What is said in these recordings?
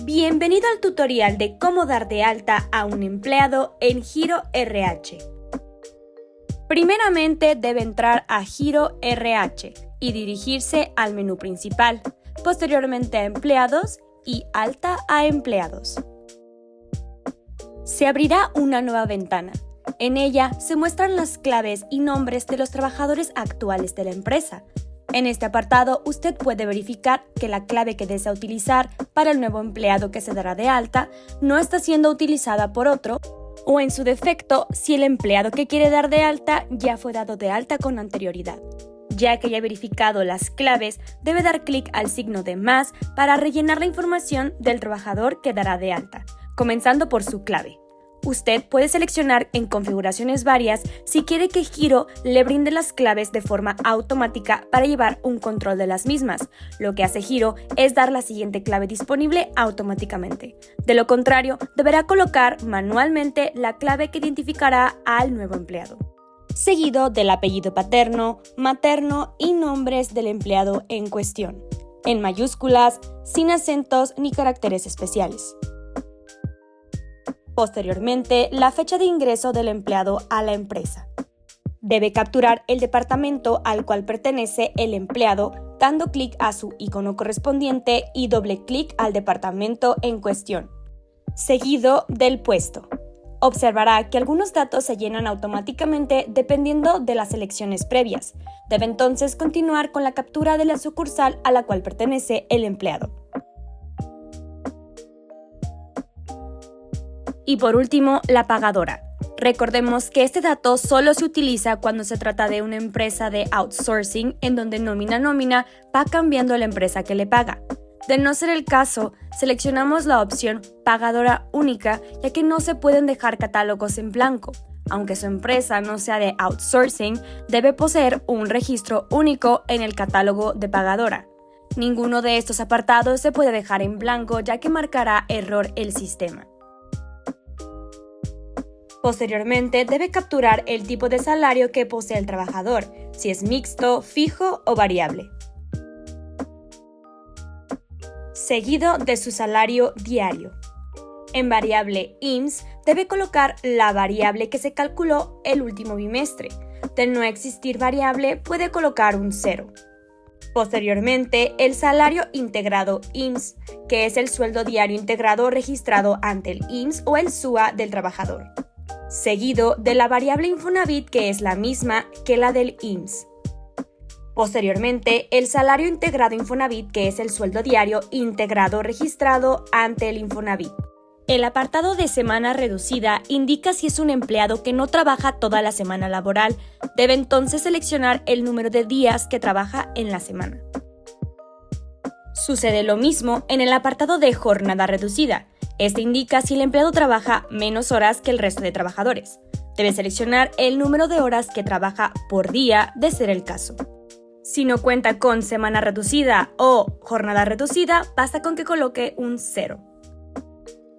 Bienvenido al tutorial de cómo dar de alta a un empleado en Giro RH. Primeramente debe entrar a Giro RH y dirigirse al menú principal, posteriormente a Empleados y Alta a Empleados. Se abrirá una nueva ventana. En ella se muestran las claves y nombres de los trabajadores actuales de la empresa. En este apartado, usted puede verificar que la clave que desea utilizar para el nuevo empleado que se dará de alta no está siendo utilizada por otro, o en su defecto, si el empleado que quiere dar de alta ya fue dado de alta con anterioridad. Ya que haya verificado las claves, debe dar clic al signo de más para rellenar la información del trabajador que dará de alta, comenzando por su clave. Usted puede seleccionar en configuraciones varias si quiere que Giro le brinde las claves de forma automática para llevar un control de las mismas. Lo que hace Giro es dar la siguiente clave disponible automáticamente. De lo contrario, deberá colocar manualmente la clave que identificará al nuevo empleado, seguido del apellido paterno, materno y nombres del empleado en cuestión, en mayúsculas, sin acentos ni caracteres especiales. Posteriormente, la fecha de ingreso del empleado a la empresa. Debe capturar el departamento al cual pertenece el empleado dando clic a su icono correspondiente y doble clic al departamento en cuestión, seguido del puesto. Observará que algunos datos se llenan automáticamente dependiendo de las selecciones previas. Debe entonces continuar con la captura de la sucursal a la cual pertenece el empleado. Y por último, la pagadora. Recordemos que este dato solo se utiliza cuando se trata de una empresa de outsourcing en donde nómina a nómina va cambiando la empresa que le paga. De no ser el caso, seleccionamos la opción pagadora única, ya que no se pueden dejar catálogos en blanco. Aunque su empresa no sea de outsourcing, debe poseer un registro único en el catálogo de pagadora. Ninguno de estos apartados se puede dejar en blanco, ya que marcará error el sistema. Posteriormente, debe capturar el tipo de salario que posee el trabajador, si es mixto, fijo o variable, seguido de su salario diario. En variable IMSS, debe colocar la variable que se calculó el último bimestre. De no existir variable, puede colocar un 0. Posteriormente, el salario integrado IMSS, que es el sueldo diario integrado registrado ante el IMSS o el SUA del trabajador, seguido de la variable Infonavit, que es la misma que la del IMSS. Posteriormente, el salario integrado Infonavit, que es el sueldo diario integrado registrado ante el Infonavit. El apartado de semana reducida indica si es un empleado que no trabaja toda la semana laboral. Debe entonces seleccionar el número de días que trabaja en la semana. Sucede lo mismo en el apartado de jornada reducida. Este indica si el empleado trabaja menos horas que el resto de trabajadores. Debe seleccionar el número de horas que trabaja por día, de ser el caso. Si no cuenta con semana reducida o jornada reducida, basta con que coloque un 0.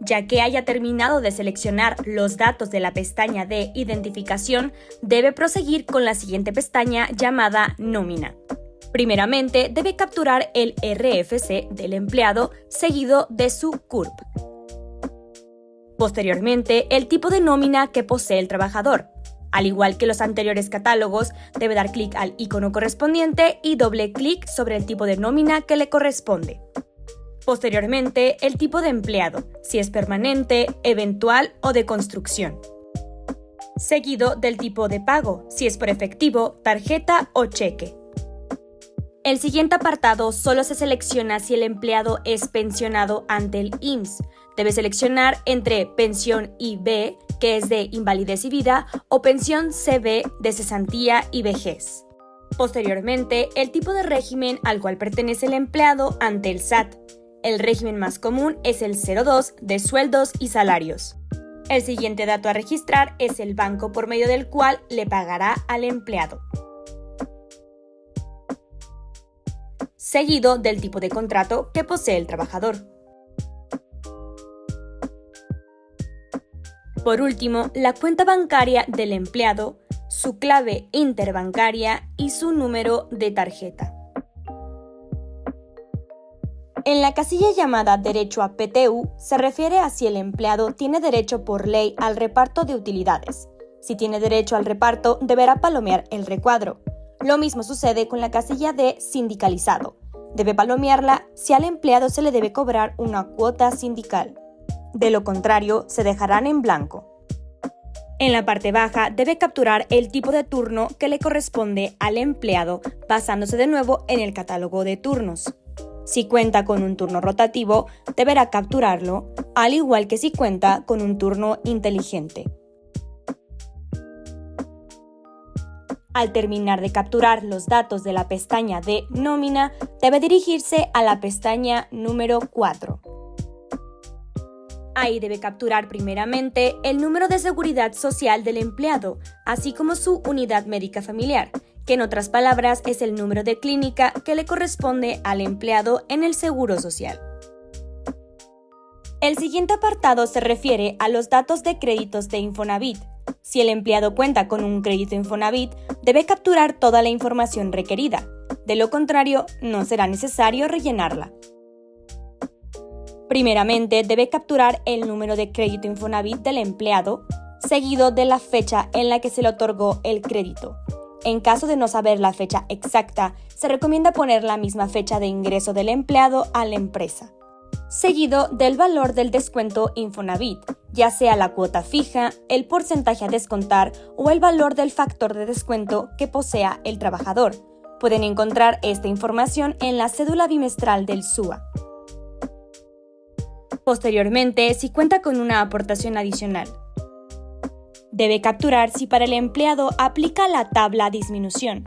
Ya que haya terminado de seleccionar los datos de la pestaña de identificación, debe proseguir con la siguiente pestaña llamada nómina. Primeramente, debe capturar el RFC del empleado, seguido de su CURP. Posteriormente, el tipo de nómina que posee el trabajador. Al igual que los anteriores catálogos, debe dar clic al icono correspondiente y doble clic sobre el tipo de nómina que le corresponde. Posteriormente, el tipo de empleado, si es permanente, eventual o de construcción, seguido del tipo de pago, si es por efectivo, tarjeta o cheque. El siguiente apartado solo se selecciona si el empleado es pensionado ante el IMSS. Debe seleccionar entre pensión IB, que es de invalidez y vida, o pensión CB de cesantía y vejez. Posteriormente, el tipo de régimen al cual pertenece el empleado ante el SAT. El régimen más común es el 02 de sueldos y salarios. El siguiente dato a registrar es el banco por medio del cual le pagará al empleado, seguido del tipo de contrato que posee el trabajador. Por último, la cuenta bancaria del empleado, su clave interbancaria y su número de tarjeta. En la casilla llamada Derecho a PTU se refiere a si el empleado tiene derecho por ley al reparto de utilidades. Si tiene derecho al reparto, deberá palomear el recuadro. Lo mismo sucede con la casilla de sindicalizado. Debe palomearla si al empleado se le debe cobrar una cuota sindical. De lo contrario, se dejarán en blanco. En la parte baja debe capturar el tipo de turno que le corresponde al empleado, basándose de nuevo en el catálogo de turnos. Si cuenta con un turno rotativo, deberá capturarlo, al igual que si cuenta con un turno inteligente. Al terminar de capturar los datos de la pestaña de nómina, debe dirigirse a la pestaña número 4. Ahí debe capturar primeramente el número de seguridad social del empleado, así como su unidad médica familiar, que en otras palabras es el número de clínica que le corresponde al empleado en el Seguro Social. El siguiente apartado se refiere a los datos de créditos de Infonavit. Si el empleado cuenta con un crédito Infonavit, debe capturar toda la información requerida. De lo contrario, no será necesario rellenarla. Primeramente, debe capturar el número de crédito Infonavit del empleado, seguido de la fecha en la que se le otorgó el crédito. En caso de no saber la fecha exacta, se recomienda poner la misma fecha de ingreso del empleado a la empresa, seguido del valor del descuento Infonavit, ya sea la cuota fija, el porcentaje a descontar o el valor del factor de descuento que posea el trabajador. Pueden encontrar esta información en la cédula bimestral del SUA. Posteriormente, si cuenta con una aportación adicional, debe capturar si para el empleado aplica la tabla disminución.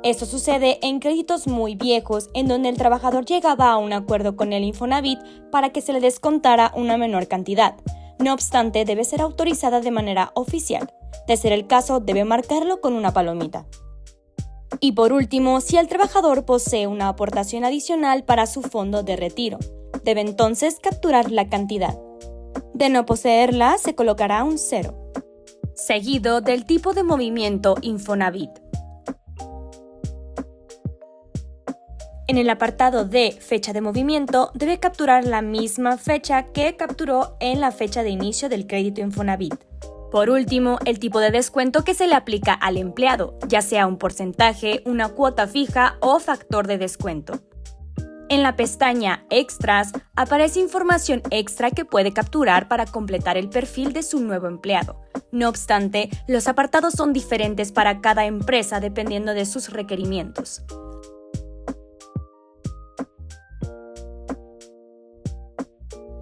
Esto sucede en créditos muy viejos en donde el trabajador llegaba a un acuerdo con el Infonavit para que se le descontara una menor cantidad. No obstante, debe ser autorizada de manera oficial. De ser el caso, debe marcarlo con una palomita. Y por último, si el trabajador posee una aportación adicional para su fondo de retiro, debe entonces capturar la cantidad. De no poseerla, se colocará un 0, seguido del tipo de movimiento Infonavit. En el apartado de fecha de movimiento, debe capturar la misma fecha que capturó en la fecha de inicio del crédito Infonavit. Por último, el tipo de descuento que se le aplica al empleado, ya sea un porcentaje, una cuota fija o factor de descuento. En la pestaña Extras aparece información extra que puede capturar para completar el perfil de su nuevo empleado. No obstante, los apartados son diferentes para cada empresa dependiendo de sus requerimientos.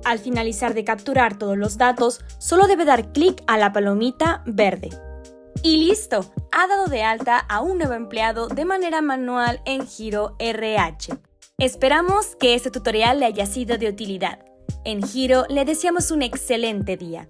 Al finalizar de capturar todos los datos, solo debe dar clic a la palomita verde. Y listo, ha dado de alta a un nuevo empleado de manera manual en Giro RH. Esperamos que este tutorial le haya sido de utilidad. En Giro le deseamos un excelente día.